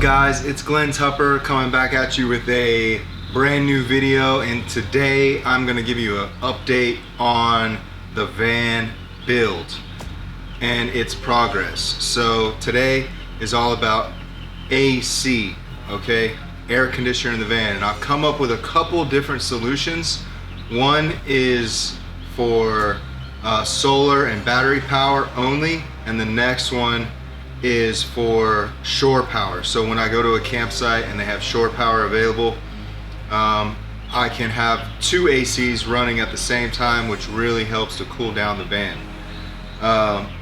guys, it's Tupper coming back at you with a brand new video, and today I'm going to give you an update on the van build and its progress. So today is all about AC, okay, air conditioner in the van, and I've come up with a couple different solutions. One is for solar and battery power only, and the next one is for shore power. So when I go to a campsite and they have shore power available, I can have two ACs running at the same time, which really helps to cool down the van.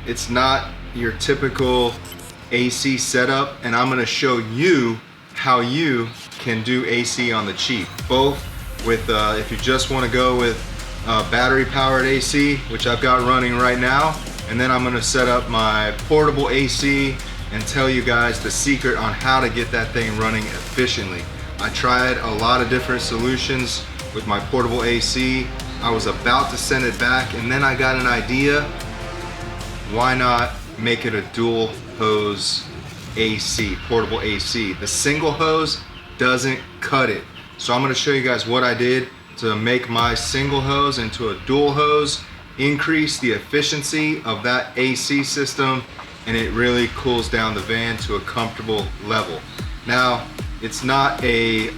It's not your typical AC setup, and I'm going to show you how you can do AC on the cheap, both with if you just want to go with battery powered AC, which I've got running right now, and then I'm going to set up my portable AC and tell you guys the secret on how to get that thing running efficiently. I tried a lot of different solutions with my portable AC. I was about to send it back, and then I got an idea. Why not make it a dual hose AC, portable AC? The single hose doesn't cut it. So I'm going to show you guys what I did to make my single hose into a dual hose, increase the efficiency of that AC system, and it really cools down the van to a comfortable level. Now, it's not a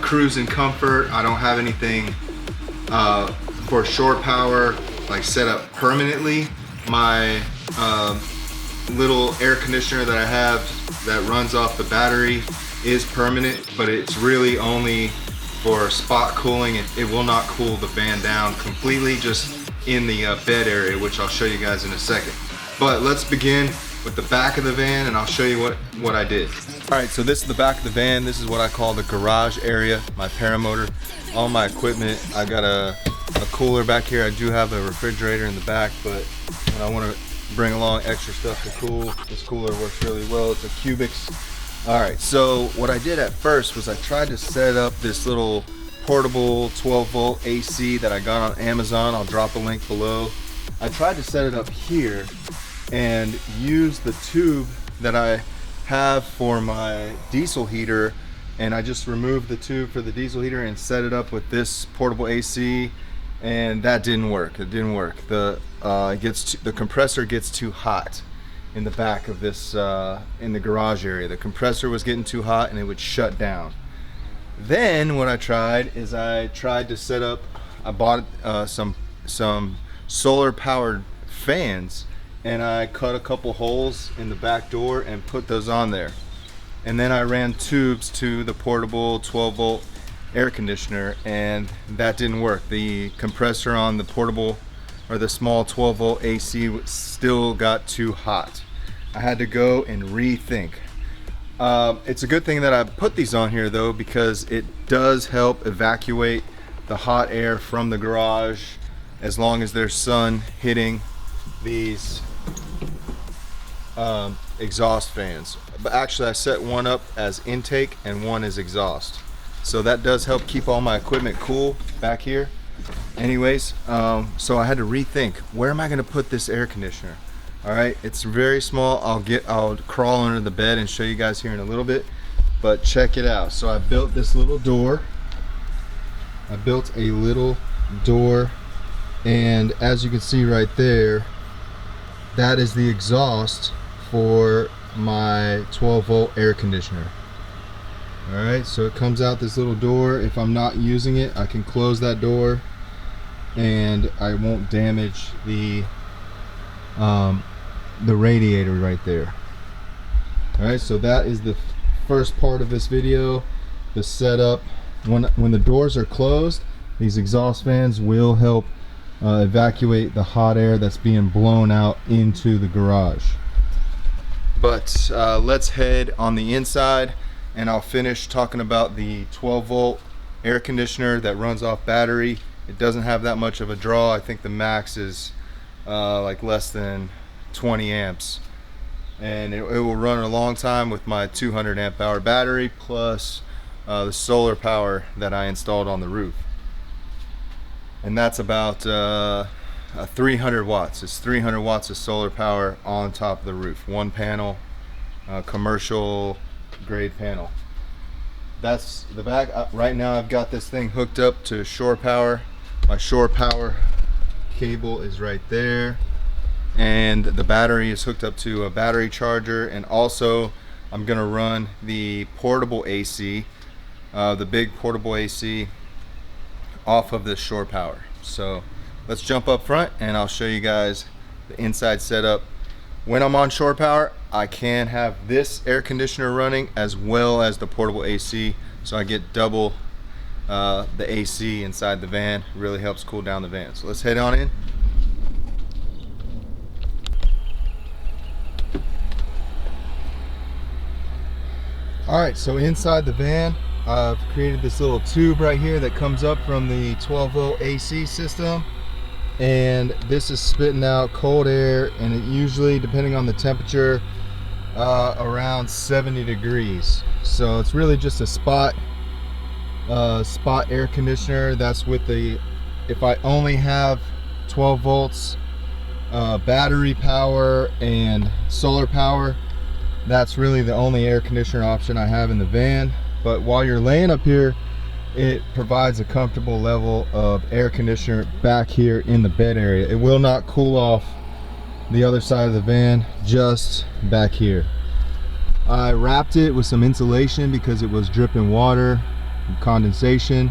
cruising comfort. I don't have anything for shore power like set up permanently. My little air conditioner that I have that runs off the battery is permanent, but it's really only for spot cooling. It will not cool the van down completely, just in the bed area, which I'll show you guys in a second. But let's begin with the back of the van, and I'll show you what I did. All right, so this is the back of the van. This is what I call the garage area, my paramotor, all my equipment. I got a cooler back here. I do have a refrigerator in the back, but when I want to bring along extra stuff to cool, this cooler works really well. It's a Cubics. All right, so what I did at first was I tried to set up this little portable 12 volt AC that I got on Amazon. I'll drop a link below. I tried to set it up here and use the tube that I have for my diesel heater, and I just removed the tube for the diesel heater and set it up with this portable AC, and that didn't work. It didn't work. The compressor gets too hot in the back of this in the garage area. The compressor was getting too hot and it would shut down. Then what I tried is I tried to set up, I bought some solar powered fans, and I cut a couple holes in the back door and put those on there. And then I ran tubes to the portable 12 volt air conditioner, and that didn't work. The compressor on the portable or the small 12 volt AC still got too hot. I had to go and rethink. It's a good thing that I put these on here though, because it does help evacuate the hot air from the garage as long as there's sun hitting these exhaust fans. But actually I set one up as intake and one as exhaust, so that does help keep all my equipment cool back here. Anyways, so I had to rethink, where am I going to put this air conditioner? All right, it's very small. I'll crawl under the bed and show you guys here in a little bit, but check it out. So I built this little door. I built a little door, and as you can see right there, that is the exhaust for my 12 volt air conditioner. All right, so it comes out this little door. If I'm not using it, I can close that door and I won't damage the radiator right there. All right, so that is the first part of this video, the setup. When the doors are closed, these exhaust fans will help evacuate the hot air that's being blown out into the garage. But let's head on the inside, and I'll finish talking about the 12 volt air conditioner that runs off battery. It doesn't have that much of a draw. I think the max is like less than 20 amps, and it will run a long time with my 200 amp hour battery plus the solar power that I installed on the roof, and that's about 300 watts. It's 300 watts of solar power on top of the roof. One panel, commercial grade panel. That's the back. Right now I've got this thing hooked up to shore power. My shore power cable is right there, and the battery is hooked up to a battery charger, and also I'm gonna run the portable AC, the big portable AC, off of this shore power. So let's jump up front and I'll show you guys the inside setup. When I'm on shore power, I can have this air conditioner running as well as the portable AC, so I get double the AC inside the van. It really helps cool down the van. So let's head on in. Alright, so inside the van, I've created this little tube right here that comes up from the 12-volt AC system, and this is spitting out cold air, and it usually, depending on the temperature, around 70 degrees. So it's really just a spot air conditioner. That's with the, if I only have 12 volts battery power and solar power, that's really the only air conditioner option I have in the van. But while you're laying up here, it provides a comfortable level of air conditioner back here in the bed area. It will not cool off the other side of the van, just back here. I wrapped it with some insulation because it was dripping water, condensation,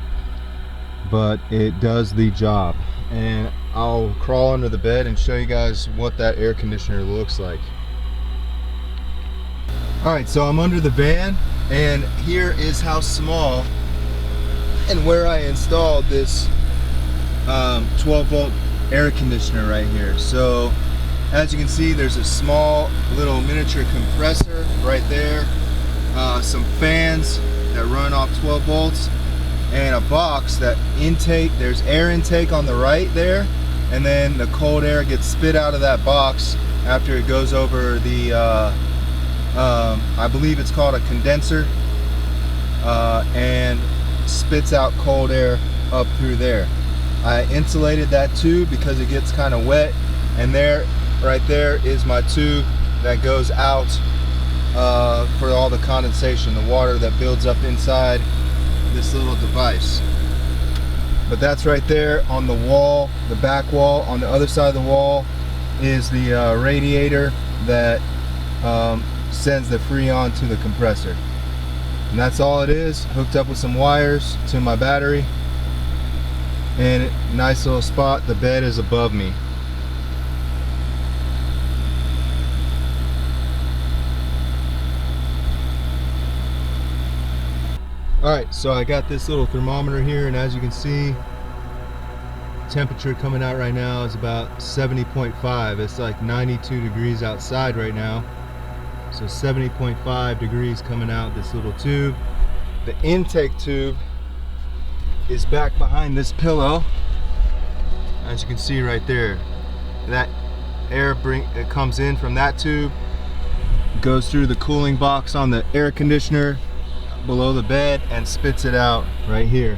but it does the job. And I'll crawl under the bed and show you guys what that air conditioner looks like. Alright, so I'm under the van, and here is how small and where I installed this 12-volt air conditioner right here. So as you can see, there's a small little miniature compressor right there, some fans that run off 12 volts, and a box that intake. There's air intake on the right there, and then the cold air gets spit out of that box after it goes over the I believe it's called a condenser, and spits out cold air up through there. I insulated that tube because it gets kind of wet, and there, right there, is my tube that goes out for all the condensation, the water that builds up inside this little device. But that's right there on the wall, the back wall. On the other side of the wall is the radiator that sends the Freon to the compressor. And that's all it is, hooked up with some wires to my battery. And nice little spot. The bed is above me. Alright, so I got this little thermometer here, and as you can see, temperature coming out right now is about 70.5. It's like 92 degrees outside right now. So 70.5 degrees coming out this little tube. The intake tube is back behind this pillow. As you can see right there, that air it comes in from that tube, goes through the cooling box on the air conditioner below the bed, and spits it out right here.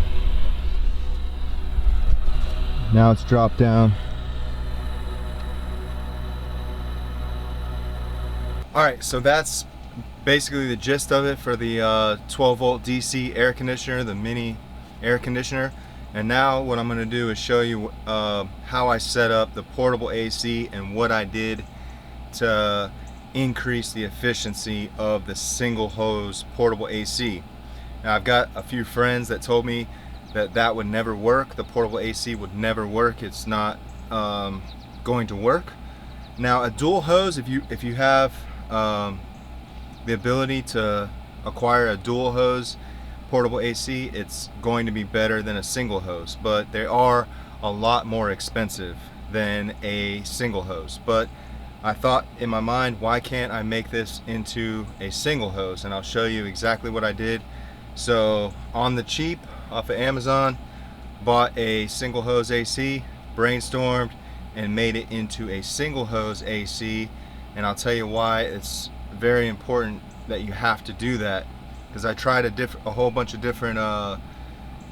Now it's dropped down. Alright, so that's basically the gist of it for the 12-volt DC air conditioner, the mini air conditioner. And now what I'm going to do is show you how I set up the portable AC and what I did to increase the efficiency of the single hose portable AC. Now I've got a few friends that told me that that would never work. The portable AC would never work. It's not going to work. Now a dual hose, if you have the ability to acquire a dual hose portable AC, it's going to be better than a single hose, but they are a lot more expensive than a single hose. But I thought in my mind, why can't I make this into a single hose? And I'll show you exactly what I did. So on the cheap off of Amazon, bought a single hose AC, brainstormed and made it into a single hose AC. And I'll tell you why it's very important that you have to do that, because I tried a whole bunch of different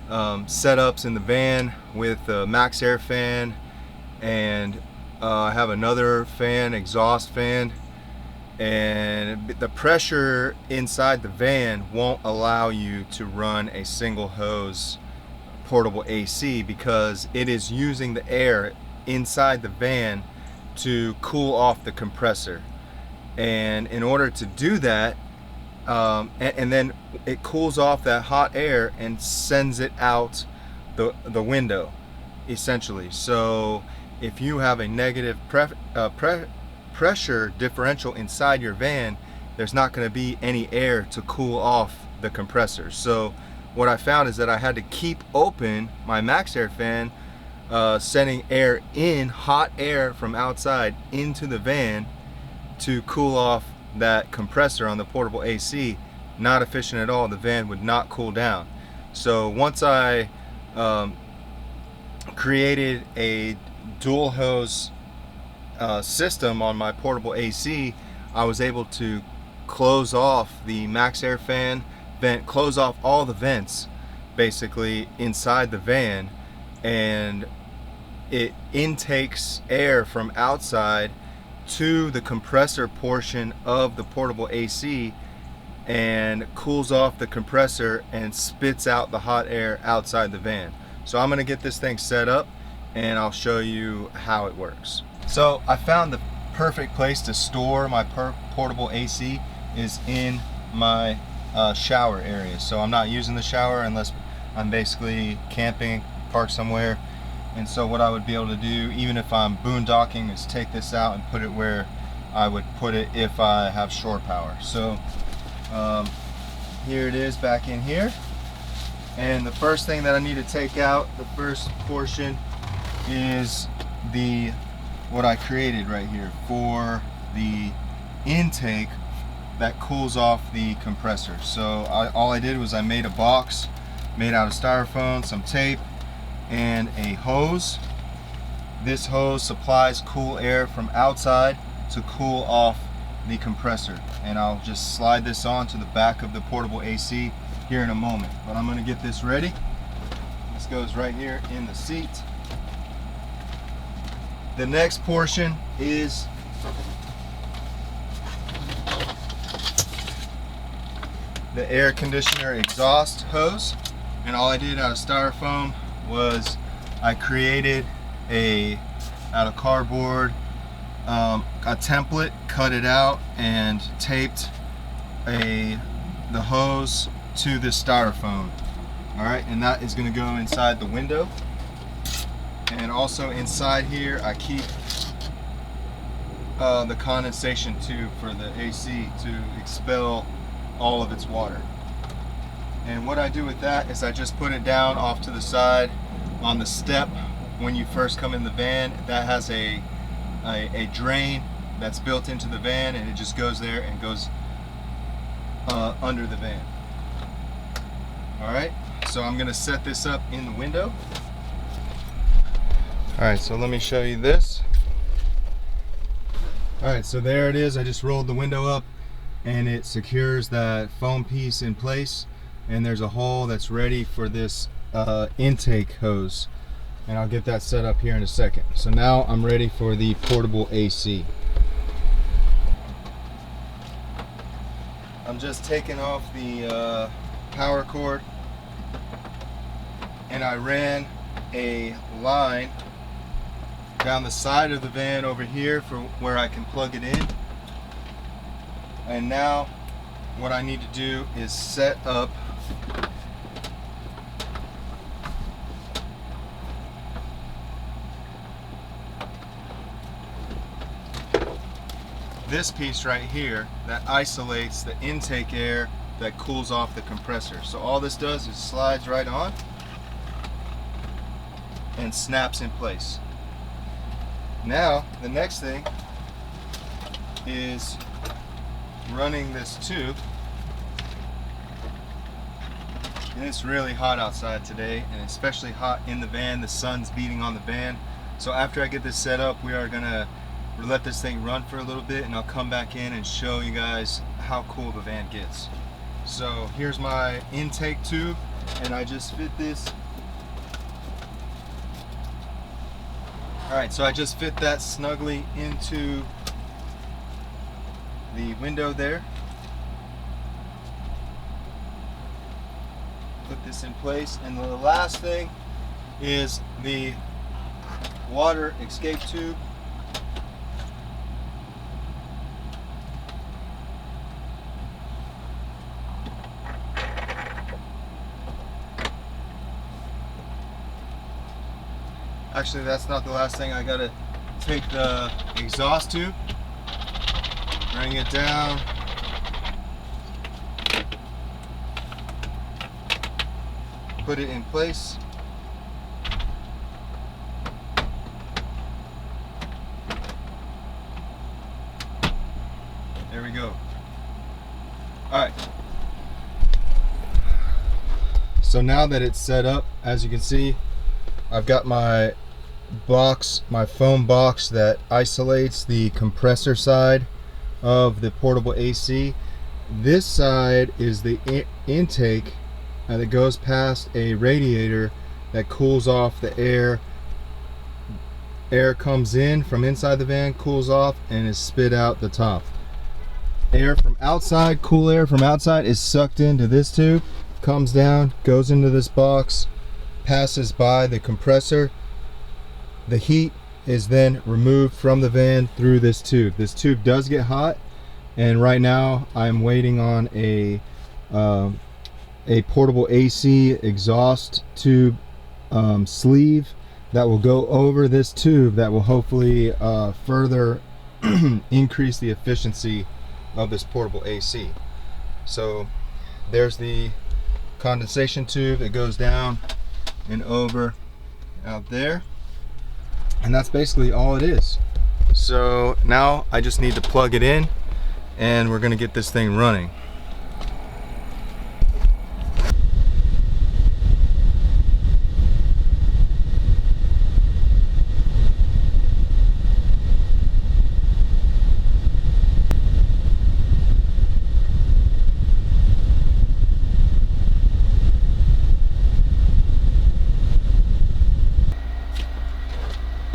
setups in the van with the max air fan, and I have another fan, exhaust fan, and the pressure inside the van won't allow you to run a single hose portable AC because it is using the air inside the van to cool off the compressor. And in order to do that, and then it cools off that hot air and sends it out the window, essentially. So if you have a negative pressure differential inside your van, there's not going to be any air to cool off the compressor. So what I found is that I had to keep open my MaxxAir fan, sending air in, hot air from outside into the van to cool off that compressor on the portable AC. Not efficient at all. The van would not cool down. So once I created a dual hose system on my portable AC, I was able to close off the MaxxAir fan vent, close off all the vents basically inside the van, and it intakes air from outside to the compressor portion of the portable AC and cools off the compressor and spits out the hot air outside the van. So I'm gonna get this thing set up and I'll show you how it works. So I found the perfect place to store my portable AC is in my shower area. So I'm not using the shower unless I'm basically camping, parked somewhere. And so what I would be able to do, even if I'm boondocking, is take this out and put it where I would put it if I have shore power. So here it is back in here. And the first thing that I need to take out, the first portion, is what I created right here for the intake that cools off the compressor. So all I did was I made a box made out of styrofoam, some tape, and a hose. This hose supplies cool air from outside to cool off the compressor. And I'll just slide this on to the back of the portable AC here in a moment. But I'm gonna get this ready. This goes right here in the seat. The next portion is the air conditioner exhaust hose. And all I did out of styrofoam was I created out of cardboard, a template, cut it out, and taped the hose to the styrofoam. All right, and that is going to go inside the window. And also inside here, I keep the condensation tube for the AC to expel all of its water. And what I do with that is I just put it down off to the side on the step when you first come in the van. That has a drain that's built into the van, and it just goes there and goes under the van. All right, so I'm gonna set this up in the window. All right, so let me show you this. All right, so there it is. I just rolled the window up and it secures that foam piece in place, and there's a hole that's ready for this intake hose, and I'll get that set up here in a second. So now I'm ready for the portable AC. I'm just taking off the power cord, and I ran a line down the side of the van over here for where I can plug it in. And now what I need to do is set up this piece right here that isolates the intake air that cools off the compressor. So all this does is slides right on and snaps in place. Now the next thing is running this tube, and it's really hot outside today, and especially hot in the van. The sun's beating on the van. So after I get this set up, we are gonna let this thing run for a little bit, and I'll come back in and show you guys how cool the van gets. So here's my intake tube, and I just fit this. All right, so I just fit that snugly into the window there. Put this in place, and the last thing is the water escape tube. Actually, that's not the last thing. I gotta take the exhaust tube, bring it down, put it in place. There we go. Alright. So now that it's set up, as you can see, I've got my box, my foam box that isolates the compressor side of the portable AC. This side is the intake that goes past a radiator that cools off the air. Air comes in from inside the van, cools off, and is spit out the top. Air from outside, cool air from outside, is sucked into this tube, comes down, goes into this box, passes by the compressor. The heat is then removed from the van through this tube. This tube does get hot, and right now I'm waiting on a portable AC exhaust tube sleeve that will go over this tube that will hopefully further increase the efficiency of this portable AC. So there's the condensation tube that goes down and over out there, and that's basically all it is. So now I just need to plug it in, and we're gonna get this thing running.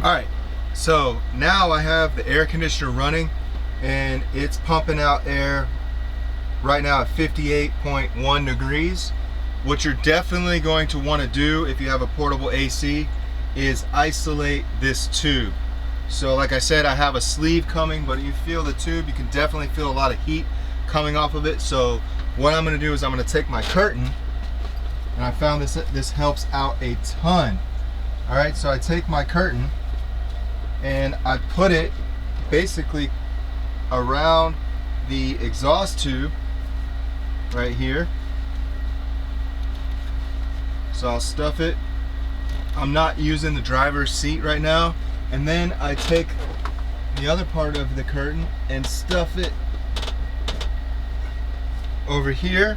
Alright, so now I have the air conditioner running, and it's pumping out air right now at 58.1 degrees. What you're definitely going to want to do if you have a portable AC is isolate this tube. So like I said, I have a sleeve coming, but you feel the tube, you can definitely feel a lot of heat coming off of it. So what I'm going to do is I'm going to take my curtain, and I found this helps out a ton. Alright, so I take my curtain and I put it basically around the exhaust tube right here. So I'll stuff it. I'm not using the driver's seat right now. And then I take the other part of the curtain and stuff it over here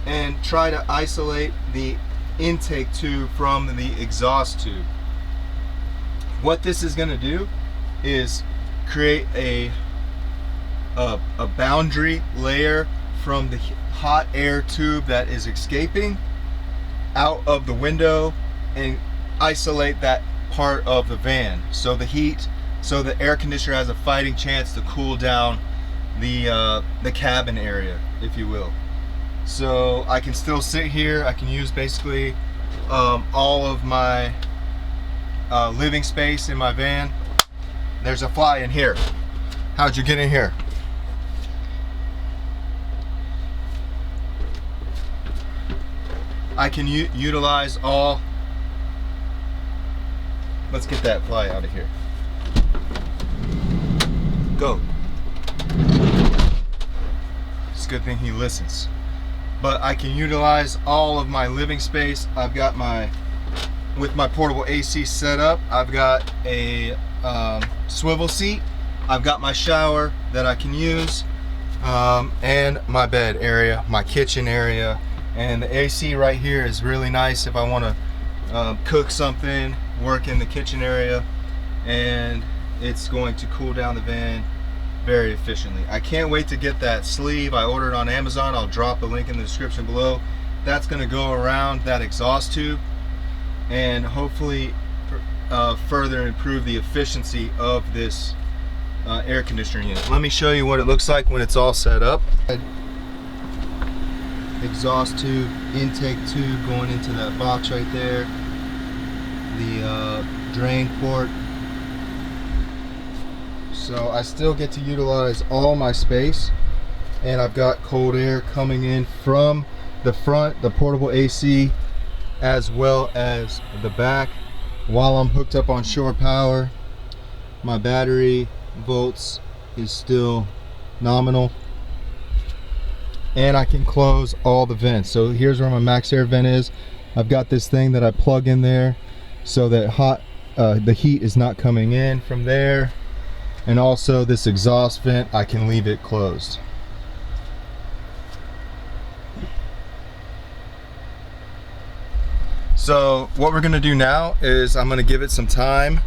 and try to isolate the intake tube from the exhaust tube. What this is going to do is create a boundary layer from the hot air tube that is escaping out of the window and isolate that part of the van, so the air conditioner has a fighting chance to cool down the cabin area, if you will. So I can still sit here. I can use basically all of my living space in my van. There's a fly in here. How'd you get in here? I can utilize all. Let's get that fly out of here. Go. It's a good thing he listens. But I can utilize all of my living space. I've got with my portable AC set up, I've got a swivel seat. I've got my shower that I can use, and my bed area, my kitchen area. And the AC right here is really nice if I want to cook something, work in the kitchen area, and it's going to cool down the van very efficiently. I can't wait to get that sleeve. I ordered on Amazon. I'll drop a link in the description below. That's going to go around that exhaust tube and hopefully further improve the efficiency of this air conditioning unit. Let me show you what it looks like when it's all set up. Exhaust tube, intake tube going into that box right there. The drain port. So I still get to utilize all my space, and I've got cold air coming in from the front, the portable AC, as well as the back, while I'm hooked up on shore power. My battery volts is still nominal, and I can close all the vents. So here's where my max air vent is. I've got this thing that I plug in there so that the heat is not coming in from there, and also this exhaust vent, I can leave it closed. So what we're gonna do now is I'm gonna give it some time.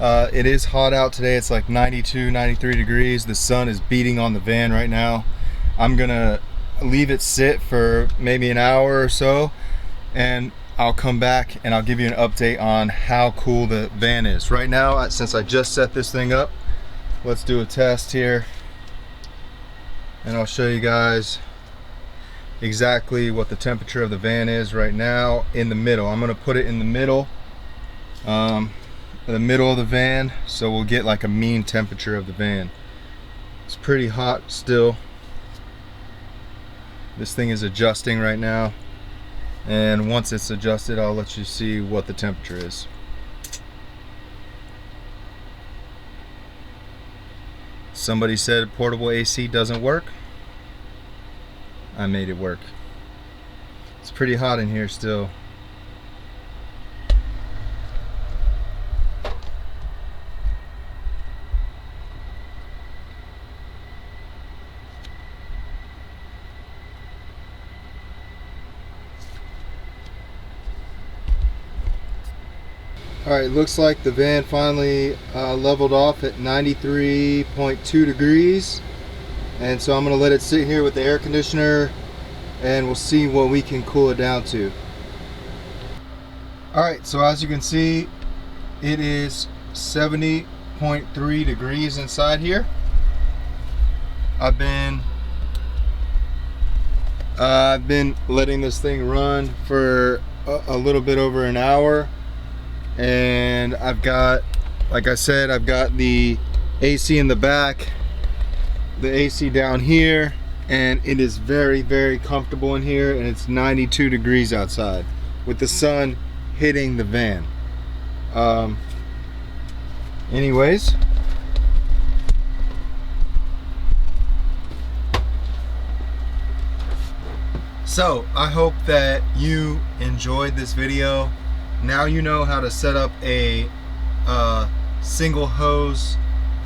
It is hot out today. It's like 92, 93 degrees. The sun is beating on the van right now. I'm gonna leave it sit for maybe an hour or so, and I'll come back and I'll give you an update on how cool the van is. Right now, since I just set this thing up, let's do a test here, and I'll show you guys exactly what the temperature of the van is right now in the middle. I'm gonna put it in the middle, of the van, so we'll get like a mean temperature of the van. It's pretty hot still. This thing is adjusting right now, and once it's adjusted, I'll let you see what the temperature is. Somebody said portable AC doesn't work. I made it work. It's pretty hot in here still. Alright, looks like the van finally leveled off at 93.2 degrees. And so I'm going to let it sit here with the air conditioner, and we'll see what we can cool it down to. Alright, so as you can see, it is 70.3 degrees inside here. I've been letting this thing run for a little bit over an hour. And I've got, like I said, I've got the AC in the back, the AC down here, and it is very, very comfortable in here, and it's 92 degrees outside with the sun hitting the van. Anyways, so I hope that you enjoyed this video. Now you know how to set up a single hose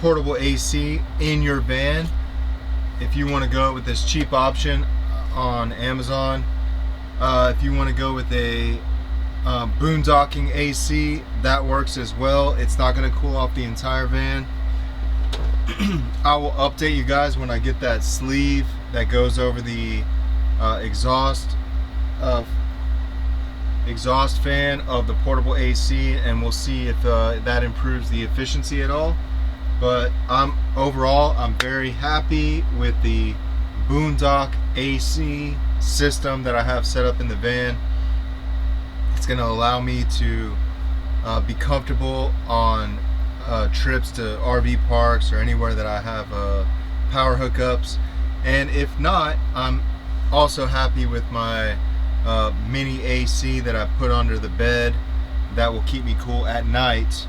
portable AC in your van. If you want to go with this cheap option on Amazon, if you want to go with a boondocking AC, that works as well. It's not going to cool off the entire van. I will update you guys when I get that sleeve that goes over the exhaust fan of the portable AC, and we'll see if that improves the efficiency at all. But overall I'm very happy with the Boondock AC system that I have set up in the van. It's going to allow me to be comfortable on trips to RV parks or anywhere that I have power hookups. And if not, I'm also happy with my mini AC that I put under the bed that will keep me cool at night.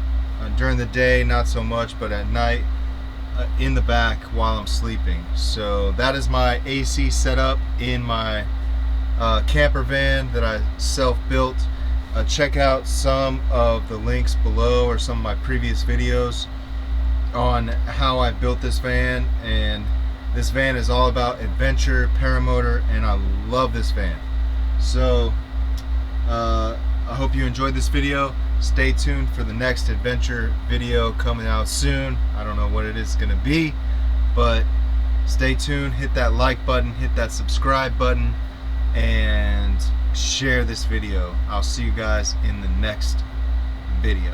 During the day not so much, but at night in the back while I'm sleeping. So that is my AC setup in my camper van that I self-built. Check out some of the links below, or some of my previous videos on how I built this van. And this van is all about adventure, paramotor, and I love this van. So I hope you enjoyed this video. Stay tuned for the next adventure video coming out soon. I don't know what it is going to be, but stay tuned. Hit that like button, hit that subscribe button, and share this video. I'll see you guys in the next video.